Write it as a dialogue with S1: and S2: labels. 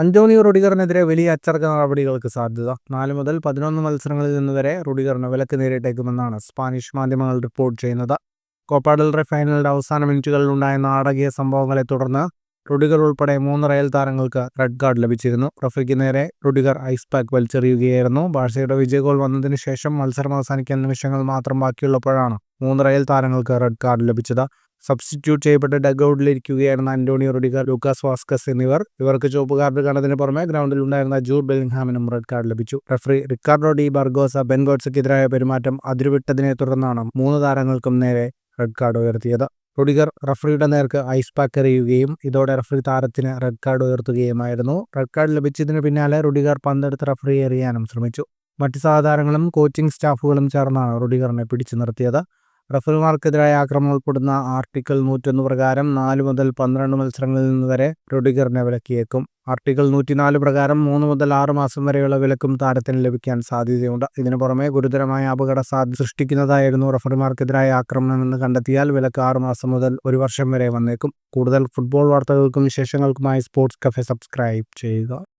S1: Antonio റുഡിഗറിനെതിരെ വലിയ അച്ചടക്ക നടപടികൾക്ക് സാധ്യത. 4 മുതൽ 11 മത്സരങ്ങളിൽ നിന്ന് വരെ റുഡിഗറിന് വിലക്ക് നേരിട്ടേക്കുമെന്നാണ് സ്പാനിഷ് മാധ്യമങ്ങൾ റിപ്പോർട്ട് ചെയ്യുന്നത്. കോപ്പ ഡെൽ റേ ഫൈനലിന്റെ അവസാന മിനിറ്റുകളിൽ ഉണ്ടായ നാടകീയ സംഭവങ്ങളെ തുടർന്ന് റുഡിഗർ ഉൾപ്പെടെ 3 റയൽ താരങ്ങൾക്ക് റെഡ് കാർഡ് ലഭിച്ചിരുന്നു. റഫറിക്ക് നേരെ റുഡിഗർ ഐസ് പാക്ക് വലിച്ചെറിയുകയായിരുന്നു. ബാഴ്സയുടെ വിജയ ഗോൾ വന്നതിന് ശേഷം മത്സരം അവസാനിക്കാൻ നിമിഷങ്ങൾ മാത്രം ബാക്കിയുള്ളപ്പോഴാണ് 3 റയൽ താരങ്ങൾക്ക് റെഡ് കാർഡ് ലഭിച്ചത്. സബ്സ്റ്റിറ്റ്യൂട്ട് ചെയ്യപ്പെട്ട് ഡഗ്ഔട്ടിലിരിക്കുകയായിരുന്ന അന്റോണിയോ റുഡിഗർ, ലൂക്കാസ് വാസ്കസ് ഇവർക്ക് ചുവപ്പ് കാർഡ് കണ്ടതിന് പുറമെ ഗ്രൗണ്ടിൽ ഉണ്ടായിരുന്ന ജൂഡ് ബെല്ലിംഗ്ഹാമിനും റെഡ് കാർഡ് ലഭിച്ചു. റഫറി റിക്കാർഡോ ഡി ബർഗോസ ബെൻ ഗോട്സയ്ക്കെതിരായ പെരുമാറ്റം അതിരുവിട്ടതിനെ തുടർന്നാണ് 3 താരങ്ങൾക്കും നേരെ റെഡ് കാർഡ് ഉയർത്തിയത്. റുഡിഗർ റഫറിയുടെ നേർക്ക് ഐസ് പാക്ക് എറിയുകയും ഇതോടെ റഫറി താരത്തിന് റെഡ് കാർഡ് ഉയർത്തുകയുമായിരുന്നു. റെഡ് കാർഡ് ലഭിച്ചതിന് പിന്നാലെ റുഡിഗർ പന്തെടുത്ത് റഫറിയെ എറിയാനും ശ്രമിച്ചു. മറ്റ് സഹതാരങ്ങളും കോച്ചിംഗ് സ്റ്റാഫുകളും ചേർന്നാണ് റുഡിഗറിനെ പിടിച്ചു നിർത്തിയത്. റഫറിമാർക്കെതിരായ ആക്രമണം ഉൾപ്പെടുന്ന ആർട്ടിക്കിൾ 101 പ്രകാരം 4 മുതൽ 12 മത്സരങ്ങളിൽ നിന്ന് വരെ റുഡിഗറിനെ വിലക്കിയേക്കും. ആർട്ടിക്കിൾ 104 പ്രകാരം 3 മുതൽ 6 മാസം വരെയുള്ള വിലക്കും താരത്തിന് ലഭിക്കാൻ സാധ്യതയുണ്ട്. ഇതിനു പുറമെ ഗുരുതരമായ അപകട സാധ്യത സൃഷ്ടിക്കുന്നതായിരുന്നു റഫറിമാർക്കെതിരായ ആക്രമണമെന്ന് കണ്ടെത്തിയാൽ വിലക്ക് 6 മാസം മുതൽ 1 വർഷം വരെ വന്നേക്കും. കൂടുതൽ ഫുട്ബോൾ വാർത്തകൾക്കും വിശേഷങ്ങൾക്കുമായി സ്പോർട്സ് കഫേ സബ്സ്ക്രൈബ് ചെയ്യുക.